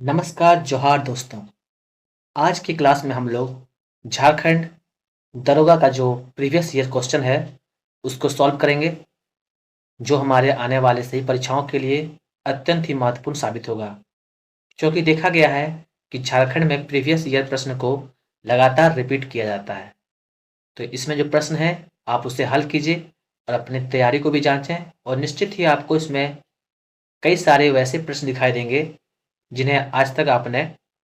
नमस्कार जोहार दोस्तों। आज की क्लास में हम लोग झारखंड दरोगा का जो प्रीवियस ईयर क्वेश्चन है उसको सॉल्व करेंगे, जो हमारे आने वाले सही परीक्षाओं के लिए अत्यंत ही महत्वपूर्ण साबित होगा। क्योंकि देखा गया है कि झारखंड में प्रीवियस ईयर प्रश्न को लगातार रिपीट किया जाता है। तो इसमें जो प्रश्न है आप उसे हल कीजिए और अपनी तैयारी को भी जांचें, और निश्चित ही आपको इसमें कई सारे वैसे प्रश्न दिखाई देंगे जिन्हें आज तक आपने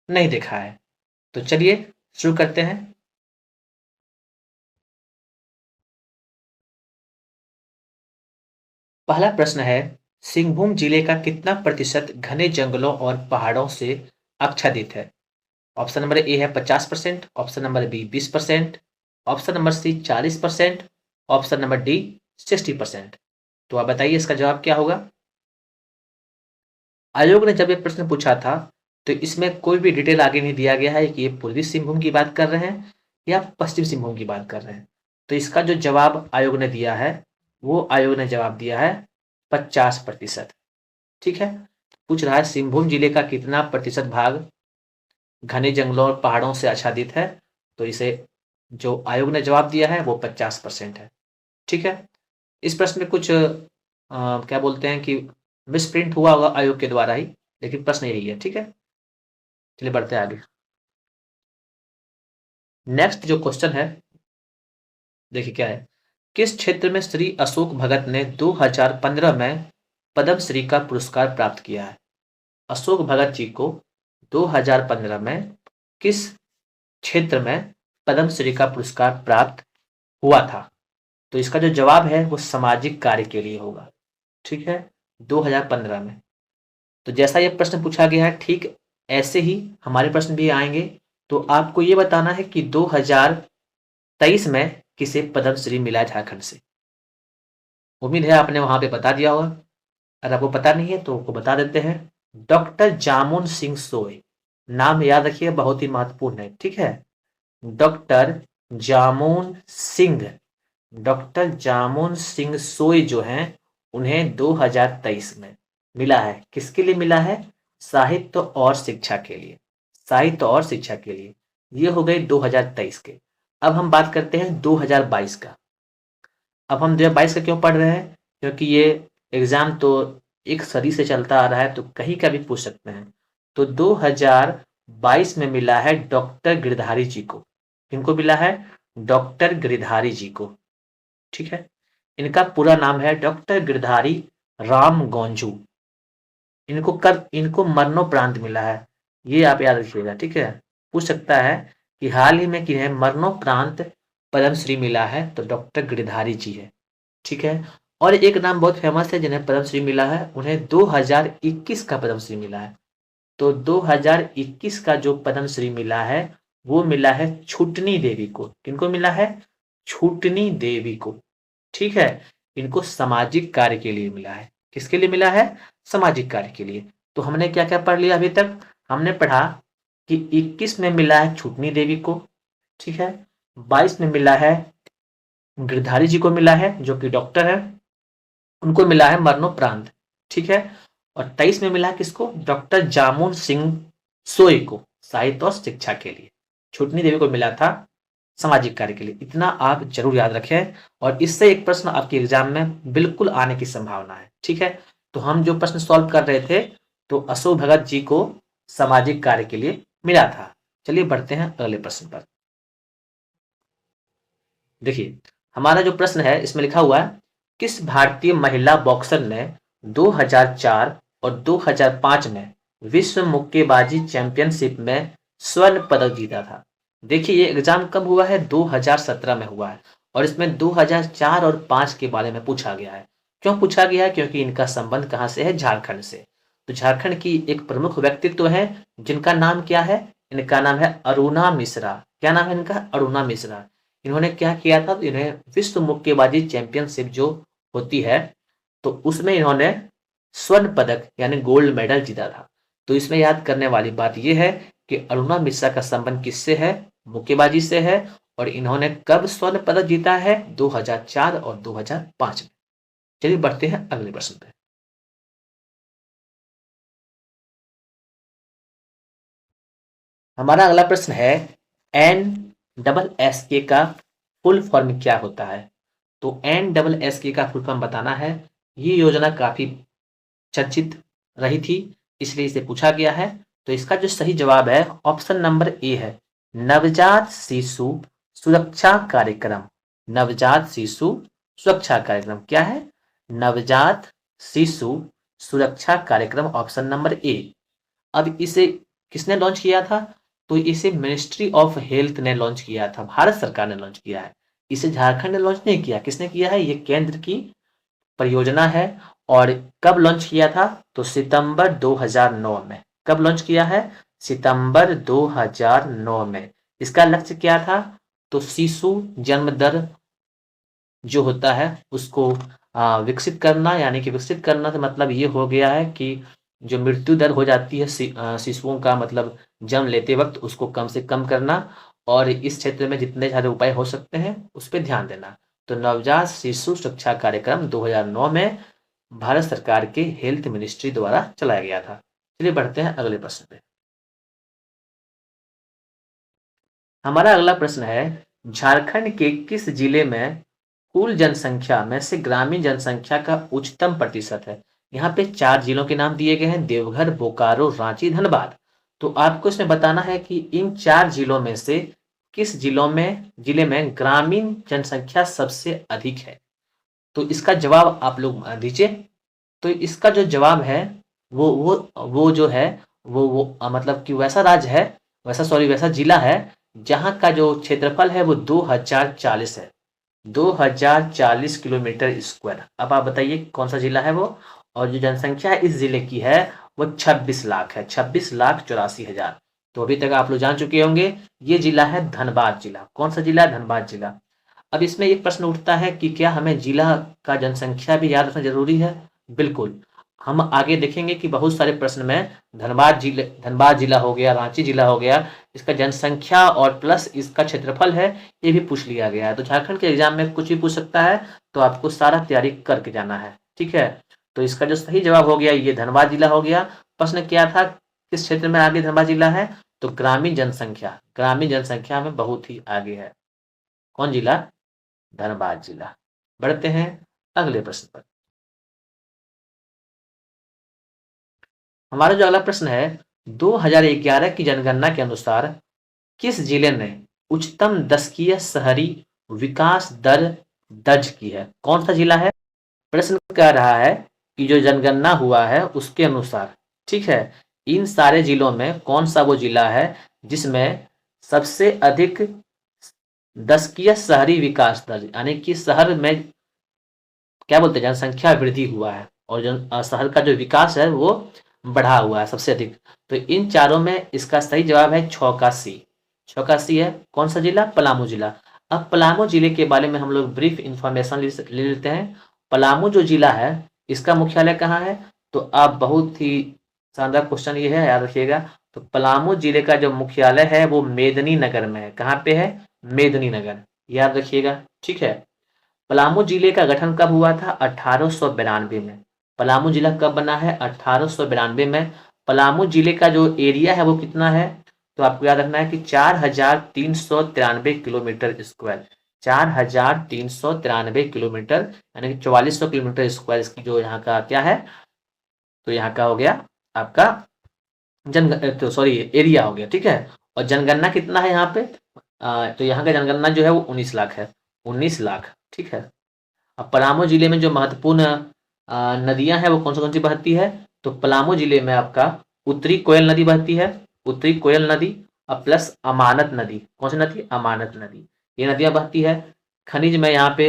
नहीं देखा है। तो चलिए शुरू करते हैं। पहला प्रश्न है, सिंहभूम जिले का कितना प्रतिशत घने जंगलों और पहाड़ों से आच्छादित है? ऑप्शन नंबर ए है 50%, option number B 20%, option number C 40%, option number D 60%। तो आप बताइए इसका जवाब क्या होगा। आयोग ने जब ये प्रश्न पूछा था तो इसमें कोई भी डिटेल आगे नहीं दिया गया है कि ये पूर्वी सिंहभूम की बात कर रहे हैं या पश्चिम सिंहभूम की बात कर रहे हैं। तो इसका जो जवाब आयोग ने दिया है वो आयोग ने जवाब दिया है 50%। ठीक है, पूछ रहा है सिंहभूम जिले का कितना प्रतिशत भाग घने जंगलों और पहाड़ों से आच्छादित है। तो इसे जो आयोग ने जवाब दिया है वो 50% है। ठीक है, इस प्रश्न में कुछ क्या बोलते हैं कि मिसप्रिंट हुआ होगा आयोग के द्वारा ही, लेकिन प्रश्न यही है। ठीक है, चलिए बढ़ते हैं आगे। नेक्स्ट जो क्वेश्चन है देखिए क्या है, किस क्षेत्र में श्री अशोक भगत ने 2015 में पद्मश्री का पुरस्कार प्राप्त किया है? अशोक भगत जी को 2015 में किस क्षेत्र में पद्मश्री का पुरस्कार प्राप्त हुआ था? तो इसका जो जवाब है वो सामाजिक कार्य के लिए होगा। ठीक है, 2015 में। तो जैसा ये प्रश्न पूछा गया है ठीक ऐसे ही हमारे प्रश्न भी आएंगे। तो आपको ये बताना है कि 2023 में किसे पद्मश्री मिला झारखंड से। उम्मीद है आपने वहां पे बता दिया होगा। अगर आपको पता नहीं है तो आपको बता देते हैं। डॉक्टर जामुन सिंह सोय, नाम याद रखिए, बहुत ही महत्वपूर्ण है। ठीक है, डॉक्टर जामुन सिंह, डॉक्टर जामुन सिंह सोय जो हैं उन्हें 2023 में मिला है। किसके लिए मिला है? साहित्य और शिक्षा के लिए। साहित्य और शिक्षा के लिए। ये हो गए 2023 के। अब हम बात करते हैं 2022 का। अब हम 2022 का क्यों पढ़ रहे हैं? क्योंकि ये एग्जाम तो एक सदी से चलता आ रहा है, तो कहीं का भी पूछ सकते हैं। तो 2022 में मिला है डॉक्टर गिरधारी जी को। किनको मिला है? डॉक्टर गिरधारी जी को। ठीक है, इनका पूरा नाम है डॉक्टर गिरधारी राम गौंजू। इनको मरणोपरांत मिला है, ये आप याद रखिएगा। ठीक है, पूछ सकता है कि हाल ही में किन्हें मरणोपरांत पद्मश्री मिला है, तो डॉक्टर गिरधारी जी है। ठीक है, और एक नाम बहुत फेमस है जिन्हें पद्मश्री मिला है, उन्हें 2021 का पद्मश्री मिला है। तो 2021 का जो पद्मश्री मिला है वो मिला है छुटनी देवी को। किनको मिला है? छुटनी देवी को। ठीक है, इनको सामाजिक कार्य के लिए मिला है। किसके लिए मिला है? सामाजिक कार्य के लिए। तो हमने क्या क्या पढ़ लिया अभी तक? हमने पढ़ा कि 21 में मिला है छुटनी देवी को। ठीक है, 22 में मिला है गिरधारी जी को मिला है जो कि डॉक्टर है, उनको मिला है मरणोपरांत। ठीक है, और 23 में मिला है किसको? डॉक्टर जामुन सिंह सोई को, साहित्य और शिक्षा के लिए। छुटनी देवी को मिला था सामाजिक कार्य के लिए। इतना आप जरूर याद रखें, और इससे एक प्रश्न आपके एग्जाम में बिल्कुल आने की संभावना है। ठीक है, तो हम जो प्रश्न सॉल्व कर रहे थे तो अशोक भगत जी को सामाजिक कार्य के लिए मिला था। चलिए बढ़ते हैं अगले प्रश्न पर। देखिए, हमारा जो प्रश्न है इसमें लिखा हुआ है, किस भारतीय महिला बॉक्सर ने 2004 और 2005 में विश्व मुक्केबाजी चैंपियनशिप में स्वर्ण पदक जीता था? देखिए, ये एग्जाम कब हुआ है? 2017 में हुआ है, और इसमें 2004 और 5 के बारे में पूछा गया है। क्यों पूछा गया है? क्योंकि इनका संबंध कहाँ से है? झारखंड से। तो झारखंड की एक प्रमुख व्यक्तित्व है जिनका नाम क्या है? इनका नाम है अरुणा मिश्रा। क्या नाम है इनका? अरुणा मिश्रा। इन्होंने क्या किया था? तो इन्हें विश्व मुक्केबाजी चैंपियनशिप जो होती है तो उसमें इन्होंने स्वर्ण पदक यानी गोल्ड मेडल जीता था। तो इसमें याद करने वाली बात यह है कि अरुणा मिश्रा का संबंध किससे है? मुक्केबाजी से है। और इन्होंने कब स्वर्ण पदक जीता है? 2004 और 2005 में। चलिए बढ़ते हैं अगले प्रश्न पे। हमारा अगला प्रश्न है एन डबल एस के का फुल फॉर्म क्या होता है? तो एन डबल एस के का फुल फॉर्म बताना है। ये योजना काफी चर्चित रही थी, इसलिए इसे पूछा गया है। तो इसका जो सही जवाब है ऑप्शन नंबर ए है, नवजात शिशु सुरक्षा कार्यक्रम। नवजात शिशु सुरक्षा कार्यक्रम क्या है? नवजात शिशु सुरक्षा कार्यक्रम, ऑप्शन नंबर ए। अब इसे किसने लॉन्च किया था? तो इसे मिनिस्ट्री ऑफ हेल्थ ने लॉन्च किया था, भारत सरकार ने लॉन्च किया है। इसे झारखंड ने लॉन्च नहीं किया, किसने किया है? ये केंद्र की परियोजना है। और कब लॉन्च किया था? तो सितंबर 2009 में। कब लॉन्च किया है? सितंबर 2009 में। इसका लक्ष्य क्या था? तो शिशु जन्म दर जो होता है उसको विकसित करना, यानी कि विकसित करना से मतलब ये हो गया है कि जो मृत्यु दर हो जाती है शिशुओं का, मतलब जन्म लेते वक्त, उसको कम से कम करना। और इस क्षेत्र में जितने सारे उपाय हो सकते हैं उस पर ध्यान देना। तो नवजात शिशु सुरक्षा कार्यक्रम 2009 में भारत सरकार के हेल्थ मिनिस्ट्री द्वारा चलाया गया था। चलिए बढ़ते हैं अगले प्रश्न पे। हमारा अगला प्रश्न है, झारखंड के किस जिले में कुल जनसंख्या में से ग्रामीण जनसंख्या का उच्चतम प्रतिशत है? यहाँ पे 4 जिलों के नाम दिए गए हैं, देवघर, बोकारो, रांची, धनबाद। तो आपको इसमें बताना है कि इन 4 जिलों में से किस जिले में ग्रामीण जनसंख्या सबसे अधिक है। तो इसका जवाब आप लोग दीजिए। तो इसका जो जवाब है वो जो है मतलब कि वैसा राज्य है, वैसा जिला है जहाँ का जो क्षेत्रफल है वो 2040 है। 2040 किलोमीटर स्क्वायर। अब आप बताइए कौन सा जिला है वो? और जो जनसंख्या इस जिले की है वो 26 लाख है, 26,84,000। तो अभी तक आप लोग जान चुके होंगे, ये जिला है धनबाद जिला। कौन सा जिला है? धनबाद जिला। अब इसमें एक प्रश्न उठता है कि क्या हमें जिला का जनसंख्या भी याद रखना जरूरी है? बिल्कुल। हम आगे देखेंगे कि बहुत सारे प्रश्न में धनबाद जिला हो गया, रांची जिला हो गया, इसका जनसंख्या और प्लस इसका क्षेत्रफल है, ये भी पूछ लिया गया है। तो झारखंड के एग्जाम में कुछ भी पूछ सकता है, तो आपको सारा तैयारी करके जाना है। ठीक है। तो इसका जो सही जवाब हो गया ये धनबाद जिला हो गया। प्रश्न क्या था, किस क्षेत्र में आगे धनबाद जिला है? तो ग्रामीण जनसंख्या में बहुत ही आगे है। कौन जिला? धनबाद जिला। बढ़ते हैं अगले प्रश्न पर। हमारा जो अगला प्रश्न है, 2011 की जनगणना के अनुसार किस जिले ने उच्चतम दशकीय शहरी विकास दर दर्ज की है? कौन सा जिला है? प्रश्न कह रहा है कि जो जनगणना हुआ है उसके अनुसार, ठीक है, इन सारे जिलों में कौन सा वो जिला है जिसमें सबसे अधिक दशकीय शहरी विकास दर, यानी कि शहर में क्या बोलते हैं, जनसंख्या वृद्धि हुआ है और शहर का जो विकास है वो बढ़ा हुआ है सबसे अधिक। तो इन चारों में इसका सही जवाब है चौकासी। चौकासी है। कौन सा जिला? पलामू जिला। अब पलामू जिले के बारे में हम लोग ब्रीफ इंफॉर्मेशन ले लेते हैं। पलामू जो जिला है इसका मुख्यालय कहाँ है? तो आप बहुत ही शानदार क्वेश्चन ये है, याद रखिएगा। तो पलामू जिले का जो मुख्यालय है वो मेदिनी नगर में है। कहाँ पे है? मेदिनी नगर, याद रखिएगा। ठीक है। पलामू जिले का गठन कब हुआ था? 1892 में। पलामू जिला कब बना है? 1892 में। पलामू जिले का जो एरिया है वो कितना है? तो आपको याद रखना है कि 4393 किलोमीटर स्क्वायर। 4393 किलोमीटर, यानी कि 4400 किलोमीटर स्क्वायर इसकी जो यहाँ का क्या है, तो यहाँ का हो गया आपका तो सॉरी एरिया हो गया। ठीक है। और जनगणना कितना है यहाँ पे? तो यहाँ का जनगणना जो है वो 19 लाख है। 19 लाख। ठीक है। अब पलामू जिले में जो महत्वपूर्ण नदियां हैं वो कौन सी बहती है? तो पलामू जिले में आपका उत्तरी कोयल नदी बहती है। उत्तरी कोयल नदी और प्लस अमानत नदी। कौन सी नदी? अमानत नदी। ये नदियां बहती है। खनिज में यहाँ पे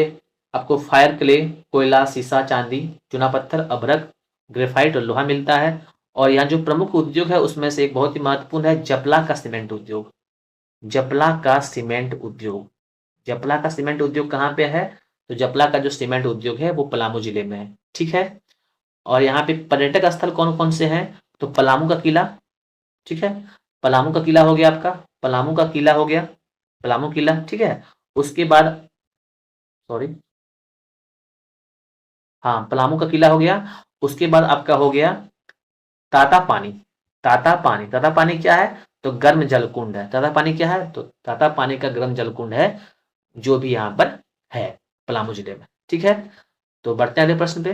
आपको फायर क्ले, कोयला, सीसा, चांदी, चूना पत्थर, अभ्रक, ग्रेफाइट और लोहा मिलता है। और यहाँ जो प्रमुख उद्योग है उसमें से एक बहुत ही महत्वपूर्ण है जपला का सीमेंट उद्योग। जपला का सीमेंट उद्योग। जपला का सीमेंट उद्योग कहाँ पे है? तो जपला का जो सीमेंट उद्योग है वो पलामू जिले में है। ठीक है। और यहाँ पे पर्यटक स्थल कौन कौन से हैं? तो पलामू का किला। ठीक है। पलामू का किला हो गया आपका। पलामू का किला हो गया। पलामू किला। ठीक है। उसके बाद सॉरी, हाँ, पलामू का किला हो गया। उसके बाद आपका हो गया ताता पानी। ताता पानी। ताता पानी क्या है? तो गर्म जलकुंड है। ताता पानी क्या है? तो ताता पानी का गर्म जलकुंड है जो भी यहाँ पर है पलामू जिले में। ठीक है, तो बढ़ते हैं अगले प्रश्न पे।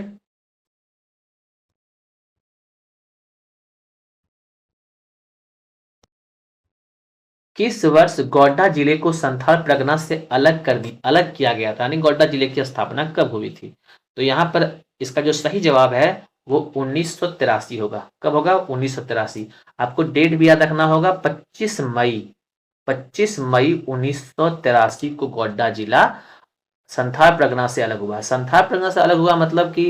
किस वर्ष गोड्डा जिले को संथाल परगना से अलग किया गया था, यानी गोड्डा जिले की स्थापना कब हुई थी? तो यहाँ पर इसका जो सही जवाब है वो 1983 होगा। कब होगा? 1983। आपको डेट भी याद रखना होगा, 25 मई, 25 मई 1983 को गोड्डा जिला संथाल परगना से अलग हुआ। संथाल परगना से अलग हुआ मतलब कि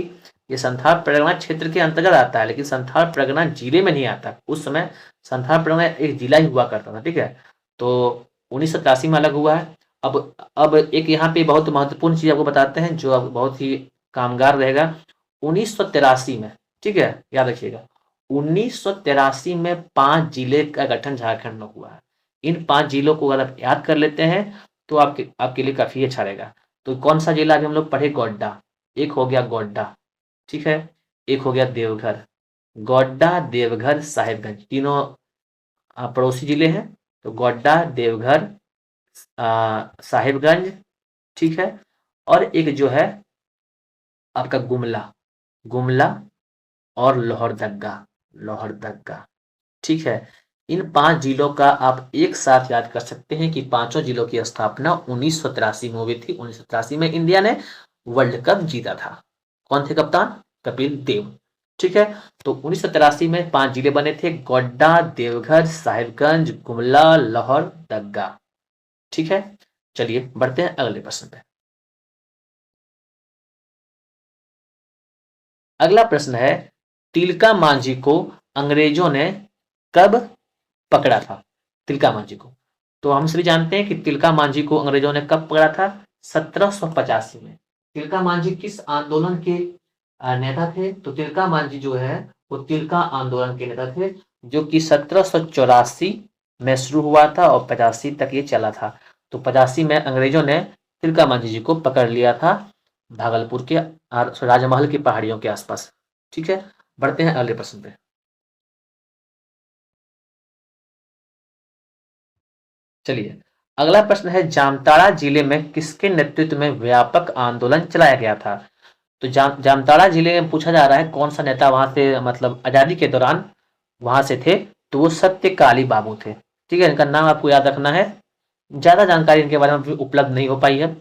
ये संथाल परगना क्षेत्र के अंतर्गत आता है, लेकिन संथाल परगना जिले में नहीं आता। उस समय संथाल परगना एक जिला ही हुआ करता था। ठीक है, तो 1983 में अलग हुआ है। अब एक यहाँ पे बहुत महत्वपूर्ण चीज आपको बताते हैं जो अब बहुत ही कामगार रहेगा। 1983 में, ठीक है, याद रखिएगा, 1983 में 5 जिले का गठन झारखंड में हुआ है। इन 5 जिलों को अगर आप याद कर लेते हैं तो आपके लिए काफी अच्छा रहेगा। तो कौन सा जिला अभी हम लोग पढ़े? गोड्डा। एक हो गया गोड्डा, ठीक है, एक हो गया देवघर। गोड्डा, देवघर, साहिबगंज, तीनों पड़ोसी जिले हैं। तो गोड्डा, देवघर, साहिबगंज, ठीक है, और एक जो है आपका गुमला, गुमला और लोहरदग्गा, लोहरदग्गा, ठीक है। इन 5 जिलों का आप एक साथ याद कर सकते हैं कि पांचों जिलों की स्थापना 1983 में हुई थी। 1983 में इंडिया ने वर्ल्ड कप जीता था। कौन थे कप्तान? कपिल देव। ठीक है, तो 1983 में 5 जिले बने थे, गोड्डा, देवघर, साहिबगंज, गुमला, लोहरदग्गा। ठीक है, चलिए बढ़ते हैं अगले प्रश्न पे। अगला प्रश्न है, तिलका मांझी को अंग्रेजों ने कब पकड़ा था? तिलका मांझी को, तो हम सभी जानते हैं कि तिलका मांझी को अंग्रेजों ने कब पकड़ा था? 1785 में। तिलका मांझी किस आंदोलन के नेता थे? तो तिलका मांझी जो है वो तिलका आंदोलन के नेता थे, जो कि 1784 में शुरू हुआ था और 85 तक ये चला था। तो 85 में अंग्रेजों ने तिलका मांझी जी को पकड़ लिया था भागलपुर के राजमहल की पहाड़ियों के आसपास। ठीक है, बढ़ते हैं अगले प्रश्न पे। चलिए, अगला प्रश्न है, जामताड़ा जिले में किसके नेतृत्व में व्यापक आंदोलन चलाया गया था? तो जामताड़ा जिले में पूछा जा रहा है कौन सा नेता वहां से, मतलब आजादी के दौरान वहां से थे। तो वो सत्यकाली बाबू थे। ठीक है, इनका नाम आपको याद रखना है, ज्यादा जानकारी इनके बारे में उपलब्ध नहीं हो पाई है।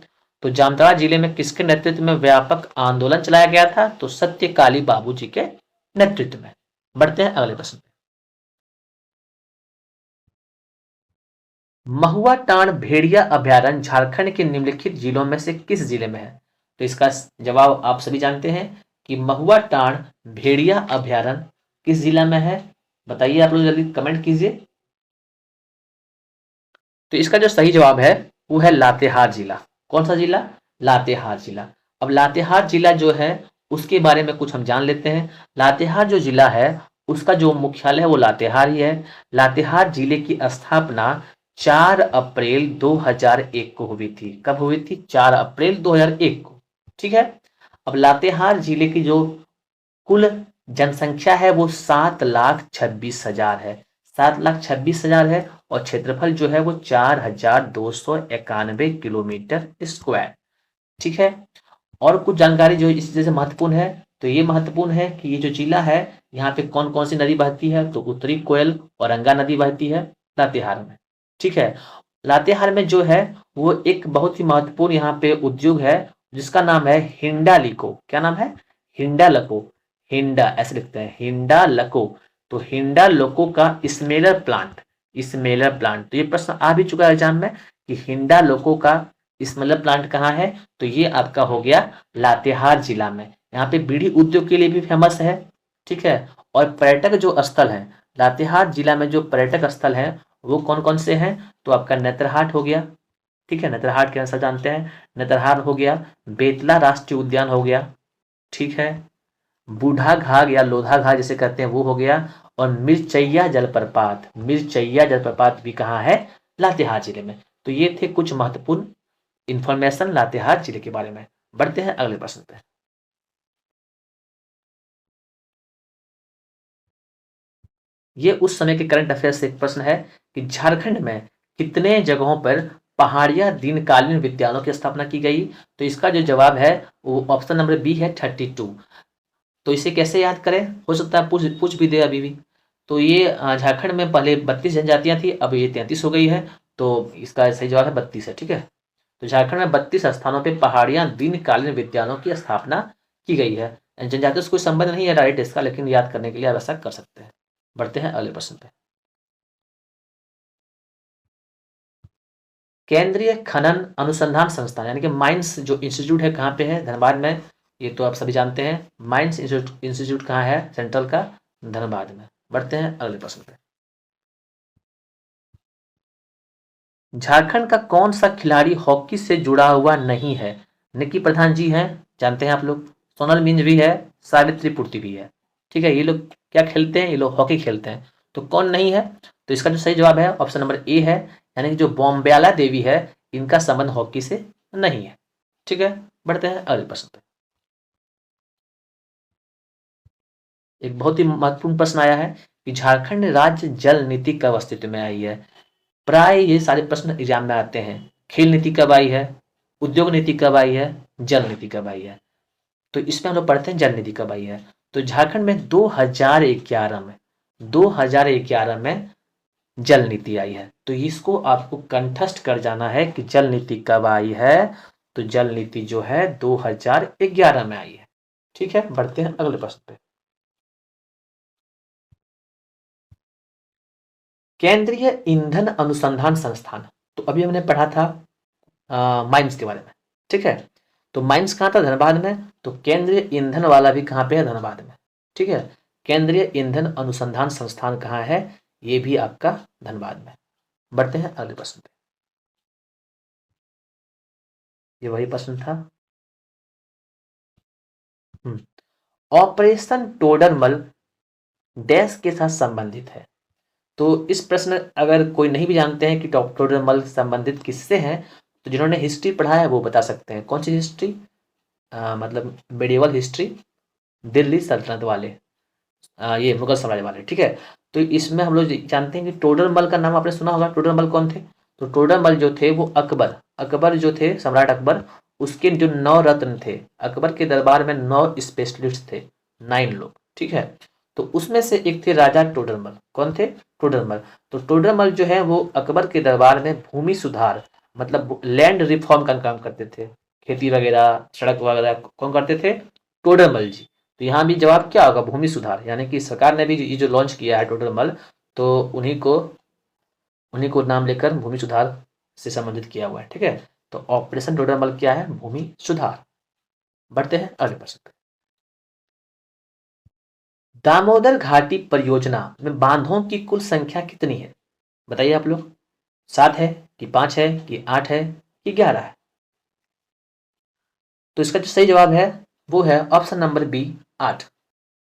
तो जामताड़ा जिले में किसके नेतृत्व में व्यापक आंदोलन चलाया गया था? तो सत्यकाली बाबू जी के नेतृत्व में। बढ़ते हैं अगले प्रश्न पे। महुआ टांड भेड़िया अभयारण्य झारखंड के निम्नलिखित जिलों में से किस जिले में है? तो इसका जवाब आप सभी जानते हैं कि महुआ टांड भेड़िया अभयारण्य किस जिला में है। बताइए आप लोग, जल्दी कमेंट कीजिए। तो इसका जो सही जवाब है वो है लातेहार जिला। कौन सा जिला? लातेहार जिला। अब लातेहार जिला जो है उसके बारे में कुछ हम जान लेते हैं। लातेहार जो जिला है उसका जो मुख्यालय है वो लातेहार ही है। लातेहार जिले की स्थापना 4 अप्रैल 2001 को हुई थी। कब हुई थी? 4 अप्रैल 2001 को। ठीक है, अब लातेहार जिले की जो कुल जनसंख्या है वो 7,26,000 है। 7,26,000 है, और क्षेत्रफल जो है वो 4,291 किलोमीटर स्क्वायर। ठीक है, और कुछ जानकारी जो इस जैसे महत्वपूर्ण है, तो ये महत्वपूर्ण है कि ये जो जिला है यहाँ पे कौन कौन सी नदी बहती है? तो उत्तरी कोयल और रंगा नदी बहती है लातेहार में। ठीक है, लातेहार में जो है वो एक बहुत ही महत्वपूर्ण यहाँ पे उद्योग है जिसका नाम है हिंडालिको। क्या नाम है? हिंडालको। हिंडा ऐसे लिखते हैं, हिंडालको। तो हिंडालको का स्मेलर प्लांट, स्मेलर प्लांट, तो ये प्रश्न आ भी चुका है एग्जाम में कि हिंडालको का स्मेलर प्लांट कहाँ है? तो ये आपका हो गया लातेहार जिला में। यहाँ पे बीड़ी उद्योग के लिए भी फेमस है। ठीक है, और पर्यटक जो स्थल है लातेहार जिला में, जो पर्यटक स्थल है वो कौन कौन से हैं? तो आपका नेत्रहाट हो गया। ठीक है, नेत्रहाट के आंसर जानते हैं, नेत्रहाट हो गया। बेतला राष्ट्रीय उद्यान हो गया। ठीक है, बूढ़ा घाघ या लोधा घाघ जिसे कहते हैं वो हो गया। और मिर्चैया जलप्रपात, मिर्चैया जलप्रपात भी कहाँ है? लातेहार जिले में। तो ये थे कुछ महत्वपूर्ण इंफॉर्मेशन लातेहार जिले के बारे में। बढ़ते हैं अगले प्रश्न पे। ये उस समय के करंट अफेयर से एक प्रश्न है कि झारखंड में कितने जगहों पर पहाड़िया दीनकालीन विद्यालयों की स्थापना की गई? तो इसका जो जवाब है वो ऑप्शन नंबर बी है 32। तो इसे कैसे याद करें? हो सकता है पूछ पूछ भी दे अभी भी। तो ये झारखंड में पहले 32 जनजातियां थी, अब ये 33 हो गई है। तो इसका सही जवाब है 32 है। ठीक है, तो झारखंड में 32 स्थानों पे पहाड़ियां दीनकालीन विद्यालयों की स्थापना की गई है। जनजातियों से कोई संबंध नहीं है डायरेक्ट इसका, लेकिन याद करने के लिए आप ऐसा कर सकते हैं। बढ़ते हैं अगले प्रश्न पे। केंद्रीय खनन अनुसंधान संस्थान यानी कि माइंस जो इंस्टीट्यूट है कहाँ पे है? धनबाद में। ये तो आप सभी जानते हैं। माइंस इंस्टीट्यूट कहाँ है? सेंट्रल का धनबाद में। बढ़ते हैं अगले प्रश्न पे। झारखंड का कौन सा खिलाड़ी हॉकी से जुड़ा हुआ नहीं है? निक्की प्रधान जी हैं, जानते हैं आप लोग। सोनल मिंज भी है, सावित्री पूर्ति भी है। ठीक है, ये लोग क्या खेलते हैं? ये लोग हॉकी खेलते हैं। तो कौन नहीं है? तो इसका जो सही जवाब है ऑप्शन नंबर ए है, यानी कि जो बॉम्ब्याला देवी है इनका संबंध हॉकी से नहीं है। ठीक है, बढ़ते हैं अगले प्रश्न पे। एक बहुत ही महत्वपूर्ण प्रश्न आया है कि झारखंड राज्य जल नीति कब अस्तित्व में आई है? प्राय ये सारे प्रश्न एग्जाम में आते हैं। खेल नीति कब आई है? उद्योग नीति कब आई है? जल नीति कब आई है? तो इसमें हम लोग पढ़ते हैं जल नीति कब आई है। तो झारखंड में 2011 में जल नीति आई है। तो इसको आपको कंठस्थ कर जाना है कि जल नीति कब आई है। तो जल नीति जो है 2011 में आई है। ठीक है, बढ़ते हैं अगले प्रश्न पे। केंद्रीय ईंधन अनुसंधान संस्थान, तो अभी हमने पढ़ा था माइंस के बारे में। ठीक है, तो माइंस कहाँ था? धनबाद में। तो केंद्रीय ईंधन वाला भी कहाँ पे है? धनबाद में। ठीक है, केंद्रीय ईंधन अनुसंधान संस्थान कहाँ है? ये भी आपका धनबाद में। बढ़ते हैं अगले प्रश्न पे। ये वही प्रश्न था। ऑपरेशन टोडरमल डैश के साथ संबंधित है। तो इस प्रश्न अगर कोई नहीं भी जानते हैं कि टोडरमल संबंधित किससे हैं, तो जिन्होंने हिस्ट्री पढ़ा है वो बता सकते हैं। कौन सी हिस्ट्री? मतलब मेडिवल हिस्ट्री, दिल्ली सल्तनत वाले, ये मुगल साम्राज्य वाले। ठीक है, तो इसमें हम लोग जानते हैं कि टोडरमल का नाम आपने सुना होगा। टोडरमल कौन थे? तो टोडरमल जो थे वो अकबर जो थे, सम्राट अकबर, उसके जो 9 रत्न थे। अकबर के दरबार में 9 स्पेशलिस्ट थे, 9 लोग। ठीक है, तो उसमें से एक थे राजा टोडरमल। कौन थे? टोडरमल। तो टोडरमल जो है वो अकबर के दरबार में भूमि सुधार मतलब लैंड रिफॉर्म का काम करते थे। खेती वगैरह, सड़क वगैरह कौन करते थे? टोडरमल जी। तो यहाँ भी जवाब क्या होगा? भूमि सुधार। यानी कि सरकार ने भी ये जो लॉन्च किया है टोडरमल, तो उन्हीं को नाम लेकर भूमि सुधार से संबंधित किया हुआ है। ठीक है, तो ऑपरेशन टोडरमल क्या है? भूमि सुधार। बढ़ते हैं अगले प्रश्न पे। दामोदर घाटी परियोजना में बांधों की कुल संख्या कितनी है? बताइए आप लोग। 7 है कि 5 है कि 8 है कि 11 है? तो इसका जो सही जवाब है वो है ऑप्शन नंबर बी, 8।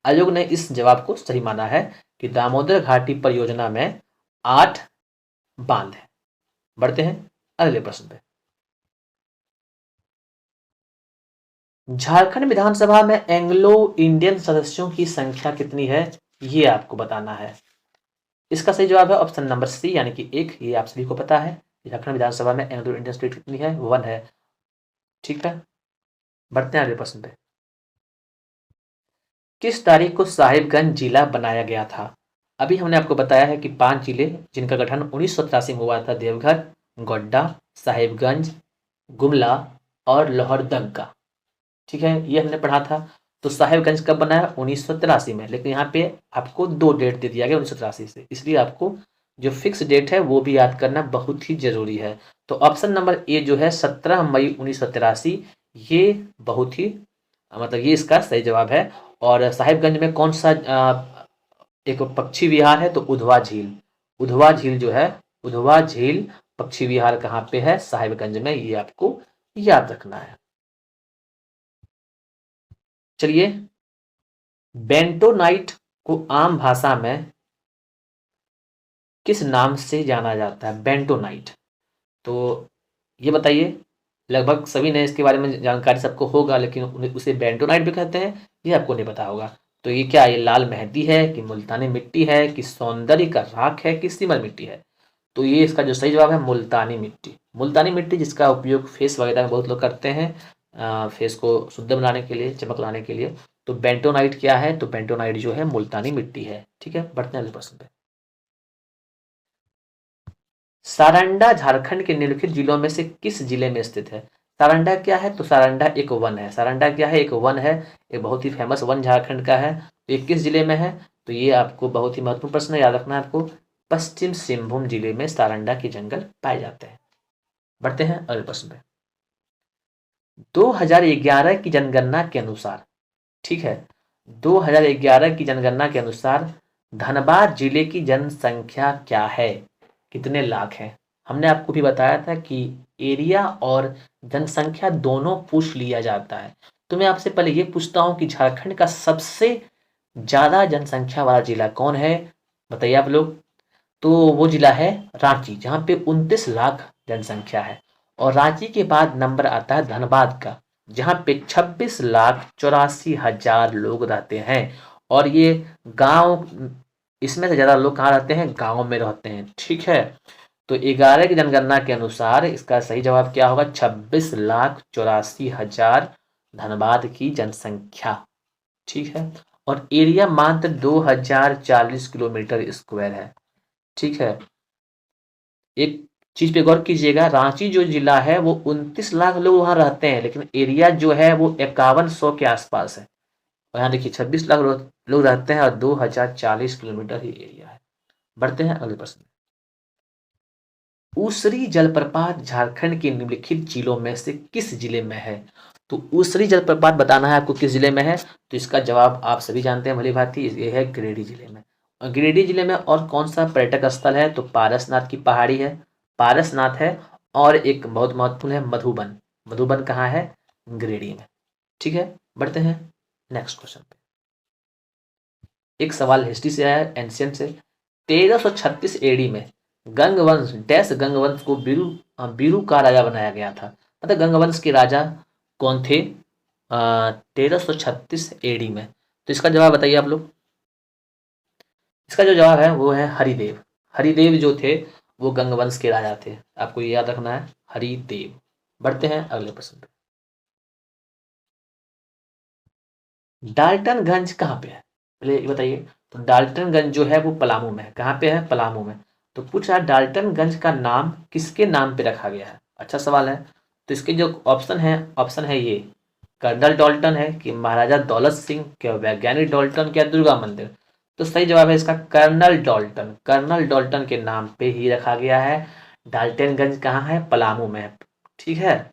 आयोग ने इस जवाब को सही माना है कि दामोदर घाटी परियोजना में 8 बांध है। बढ़ते हैं अगले प्रश्न पे। झारखंड विधानसभा में एंग्लो इंडियन सदस्यों की संख्या कितनी है? ये आपको बताना है। इसका सही जवाब है ऑप्शन नंबर सी, यानी कि 1। ये आप सभी को पता है। झारखंड विधानसभा में एंग्लो इंडियन स्टेट कितनी है? 1 है। ठीक है, बढ़ते हैं अगले प्रश्न पे। किस तारीख को साहिबगंज जिला बनाया गया था? अभी हमने आपको बताया है कि 5 जिले जिनका गठन 1983 में हुआ था, देवघर, गोड्डा, साहिबगंज, गुमला और लोहरदगा। ठीक है, ये हमने पढ़ा था। तो साहिबगंज कब बना है? 1983 में। लेकिन यहाँ पे आपको 2 डेट दे दिया गया 1983 से, इसलिए आपको जो फिक्स डेट है वो भी याद करना बहुत ही जरूरी है। तो ऑप्शन नंबर ए जो है 17 मई 1983, ये बहुत ही मतलब ये इसका सही जवाब है। और साहिबगंज में कौन सा एक पक्षी विहार है? तो उधवा झील। उधवा झील जो है, उधवा झील पक्षी विहार कहाँ पे है? साहिबगंज में। ये आपको याद रखना है। चलिए, बेंटोनाइट को आम भाषा में किस नाम से जाना जाता है? बेंटोनाइट, तो ये बताइए। लगभग सभी ने इसके बारे में जानकारी सबको होगा, लेकिन उसे बेंटोनाइट भी कहते हैं, ये आपको नहीं पता होगा। तो ये क्या? ये लाल मेहंदी है कि मुल्तानी मिट्टी है कि सौंदर्य का राख है कि सिमर मिट्टी है? तो ये इसका जो सही जवाब है मुल्तानी मिट्टी। मुल्तानी मिट्टी जिसका उपयोग फेस वगैरह में बहुत लोग करते हैं, फेस को शुद्ध बनाने के लिए, चमक लाने के लिए। तो बेंटोनाइट क्या है? तो बेंटोनाइट जो है मुल्तानी मिट्टी है। ठीक है, बढ़ते हैं अगले प्रश्न पे। सारंडा झारखंड के निम्नलिखित जिलों में से किस जिले में स्थित है? सारंडा क्या है? तो सारंडा एक वन है। सारंडा क्या है? एक वन है। एक बहुत ही फेमस वन झारखंड का है। तो ये किस जिले में है? तो ये आपको बहुत ही महत्वपूर्ण प्रश्न है, याद रखना है आपको। पश्चिम सिंहभूम जिले में सारंडा के जंगल पाए जाते हैं। बढ़ते हैं अगले प्रश्न पे। 2011 की जनगणना के अनुसार, ठीक है, 2011 की जनगणना के अनुसार धनबाद जिले की जनसंख्या क्या है? कितने लाख है? हमने आपको भी बताया था कि एरिया और जनसंख्या दोनों पूछ लिया जाता है। तो मैं आपसे पहले ये पूछता हूँ कि झारखंड का सबसे ज्यादा जनसंख्या वाला जिला कौन है? बताइए आप लोग। तो वो जिला है रांची, जहाँ पे 29 लाख जनसंख्या है। और रांची के बाद नंबर आता है धनबाद का, जहाँ पे 26,84,000 लोग रहते हैं। और ये गांव, इसमें से ज्यादा लोग कहाँ रहते हैं? गांव में रहते हैं। ठीक है, तो 11 की जनगणना के अनुसार इसका सही जवाब क्या होगा? 26,84,000 धनबाद की जनसंख्या। ठीक है, और एरिया मात्र 2040 किलोमीटर स्क्वायर है। ठीक है, एक चीज पे गौर कीजिएगा, रांची जो जिला है वो 29 लाख लोग वहां रहते हैं, लेकिन एरिया जो है वो 5100 के आसपास है। और यहाँ देखिए 26 लाख लोग रहते हैं और 2040 किलोमीटर ही एरिया है। बढ़ते हैं अगले प्रश्न। ऊसरी जलप्रपात झारखंड के निम्नलिखित जिलों में से किस जिले में है? तो ऊसरी जलप्रपात बताना है आपको किस जिले में है। तो इसका जवाब आप सभी जानते हैं भली भांति, ये है गिरिडीह जिले में। और गिरिडीह जिले में और कौन सा पर्यटक स्थल है? तो पारसनाथ की पहाड़ी है, पारसनाथ है। और एक बहुत महत्वपूर्ण है मधुबन। मधुबन कहाँ है? गिरिडीह में। ठीक है, बढ़ते हैं नेक्स्ट क्वेश्चन पे। एक सवाल हिस्ट्री से आया है, एंशियंट से। 1336 एडी में गंगवंश डैश गंगवंश को बीरू का राजा बनाया गया था। मतलब गंगवंश के राजा कौन थे 1336 एडी में? तो इसका जवाब बताइए आप लोग। इसका जो जवाब है वो है हरिदेव। हरिदेव जो थे वो गंगवंश के राजा थे, आपको ये याद रखना है, हरिदेव। बढ़ते हैं अगले प्रश्न पे। डाल्टनगंज कहाँ पे है? पहले ये बताइए। तो डाल्टनगंज जो है वो पलामू में है। कहाँ पे है? पलामू में। तो पूछा डाल्टनगंज का नाम किसके नाम पे रखा गया है? अच्छा सवाल है। तो इसके जो ऑप्शन है ये कर्नल डाल्टन है कि महाराजा दौलत सिंह, क्या वैज्ञानिक डाल्टन, क्या दुर्गा मंदिर? तो सही जवाब है इसका कर्नल डाल्टन। कर्नल डाल्टन के नाम पे ही रखा गया है। डाल्टनगंज कहाँ है? पलामू में है। ठीक है,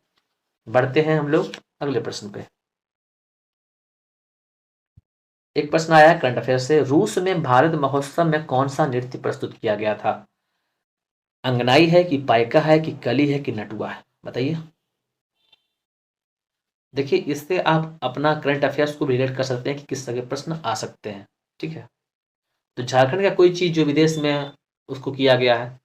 बढ़ते हैं हम लोग अगले प्रश्न पे। एक प्रश्न आया है करंट अफेयर से। रूस में भारत महोत्सव में कौन सा नृत्य प्रस्तुत किया गया था? अंगनाई है कि पाइका है कि कली है कि नटुआ है? बताइए। देखिए, इससे आप अपना करंट अफेयर्स को रिलेट कर सकते हैं कि किस तरह के प्रश्न आ सकते हैं। ठीक है, तो झारखंड का कोई चीज जो विदेश में उसको किया गया है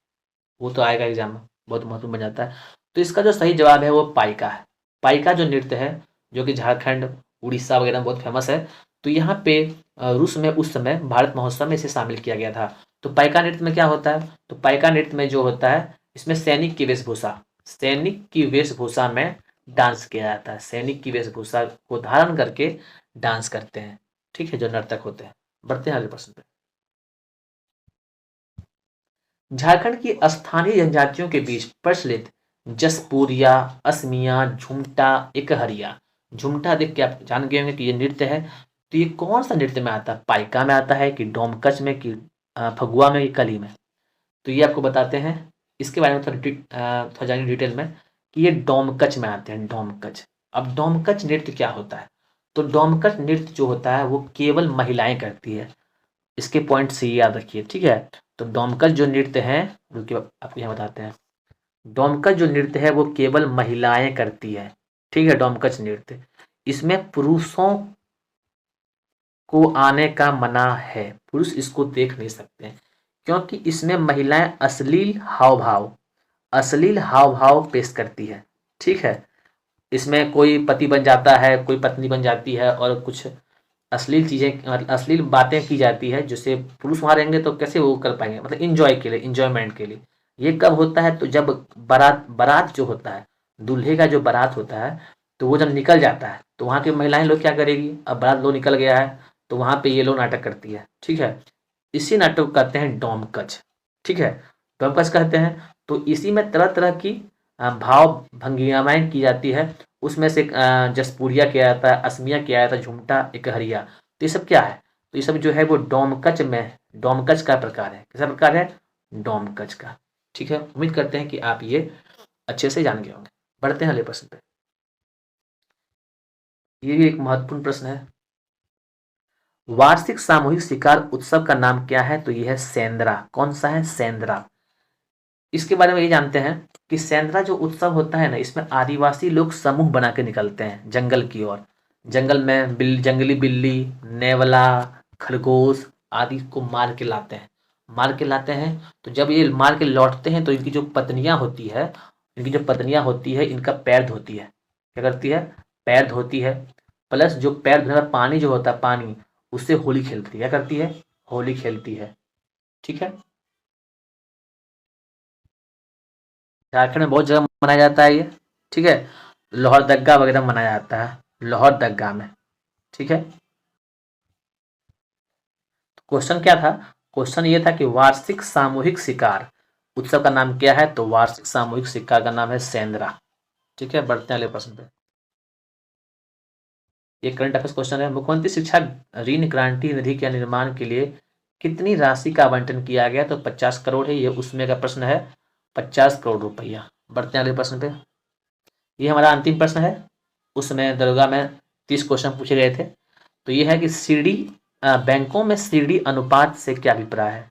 वो तो आएगा एग्जाम में, बहुत महत्वपूर्ण बन जाता है। तो इसका जो सही जवाब है वो पाइका है। पाइका जो नृत्य है, जो कि झारखंड, उड़ीसा वगैरह में बहुत फेमस है। तो यहाँ पे रूस में उस समय भारत महोत्सव में इसे शामिल किया गया था। तो पाइका नृत्य में क्या होता है? तो पाइका नृत्य में जो होता है, इसमें सैनिक की वेशभूषा में डांस किया जाता है। सैनिक की वेशभूषा को धारण करके डांस करते हैं। ठीक है, जो नर्तक होते हैं। बढ़ते हैं अगले प्रश्न पे। झारखंड की स्थानीय जनजातियों के बीच प्रचलित जसपुरिया, असमिया, झुमटा, एकहरिया। झुमटा देख के आप जान गए होंगे कि ये नृत्य है। तो ये कौन सा नृत्य में आता है? पाइका में आता है कि डोमकच में कि फगुआ में कि कली में? तो ये आपको बताते हैं, इसके बारे में थोड़ा जानिए डिटेल में कि ये डोमकच में आते हैं। डोमकच। अब डोमकच नृत्य क्या होता है? तो डोमकच नृत्य जो होता है वो केवल महिलाएं करती है। इसके पॉइंट से याद रखिए। ठीक है, तो डोमकच जो नृत्य है, रुकिए आपको यहाँ बताते हैं। डोमकच जो नृत्य है वो केवल महिलाएं करती है। ठीक है, डोमकच नृत्य, इसमें पुरुषों को आने का मना है। पुरुष इसको देख नहीं सकते हैं, क्योंकि इसमें महिलाएं अश्लील हाव भाव पेश करती है। ठीक है, इसमें कोई पति बन जाता है, कोई पत्नी बन जाती है, और कुछ अश्लील चीजें, मतलब अश्लील बातें की जाती है, जिससे पुरुष वहां रहेंगे तो कैसे वो कर पाएंगे, मतलब इंजॉय के लिए, इंजॉयमेंट के लिए। ये कब होता है? तो जब बारात बारात जो होता है, दूल्हे का जो बारात होता है, तो वो जब निकल जाता है तो वहाँ की महिलाएं लोग क्या करेगी? अब बारात लोग निकल गया है तो वहाँ पे ये लोग नाटक करती है, ठीक है। इसी नाटक को कहते हैं डोमकच, ठीक है, डोमकच कहते हैं। तो इसी में तरह तरह की भाव भंगिमाएं की जाती है। उसमें से जसपुरिया किया जाता है, असमिया किया जाता है, झुमटा, एकहरिया। तो ये सब क्या है? तो ये सब जो है वो डोमकच में, डोमकच का प्रकार है। कैसा प्रकार है? डोमकच का। ठीक है, उम्मीद करते हैं कि आप ये अच्छे से जान गए होंगे। बढ़ते हैं अगले प्रश्न पे। ये भी एक महत्वपूर्ण प्रश्न है। वार्षिक सामूहिक शिकार उत्सव का नाम क्या है? तो यह है सेंद्रा। कौन सा है? सेंद्रा। इसके बारे में ये जानते हैं कि सेंद्रा जो उत्सव होता है ना, इसमें आदिवासी लोग समूह बना के निकलते हैं जंगल की ओर। जंगल में जंगली बिल्ली, नेवला, खरगोश आदि को मार के लाते हैं। मार के लाते हैं तो जब ये मार के लौटते हैं तो इनकी जो पत्नियां होती है, इनका पैर धोती है। क्या करती है? पैर धोती है। प्लस जो पैर धोने का पानी जो होता है, पानी, उससे होली खेलती है। क्या करती है? होली खेलती है। ठीक है। झारखंड में बहुत जगह मनाया जाता है ये। ठीक है। लोहरदग्गा वगैरह में मनाया जाता है, लोहरदग्गा में। ठीक है। क्वेश्चन क्या था? क्वेश्चन ये था कि वार्षिक सामूहिक शिकार उत्सव का नाम क्या है? तो वार्षिक सामूहिक शिकार का नाम है सेंद्रा। ठीक है, बढ़ते हैं अगले प्रश्न पे। ये करंट अफेयर्स क्वेश्चन है। मुख्यमंत्री शिक्षा ऋण क्रांति निधि के निर्माण के लिए कितनी राशि का आवंटन किया गया? तो 50 करोड़ है। ये उसमें का प्रश्न है, 50 करोड़ रुपया। बढ़ते हैं अगले प्रश्न पे। ये हमारा अंतिम प्रश्न है। उसमें दरोगा में 30 क्वेश्चन पूछे गए थे। तो ये है कि सीडी बैंकों में सीडी अनुपात से क्या अभिप्राय है?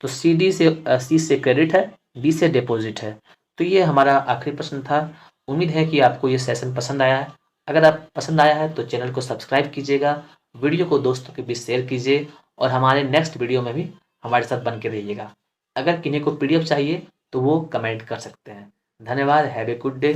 तो सी से क्रेडिट है, डी से डिपॉजिट है। तो ये हमारा आखिरी प्रश्न था। उम्मीद है कि आपको ये सेशन पसंद आया है। अगर आप पसंद आया है तो चैनल को सब्सक्राइब कीजिएगा, वीडियो को दोस्तों के बीच शेयर कीजिए और हमारे नेक्स्ट वीडियो में भी हमारे साथ बन के रहिएगा। अगर किन्हीं को पीडीएफ चाहिए तो वो कमेंट कर सकते हैं। धन्यवाद। Have a good day.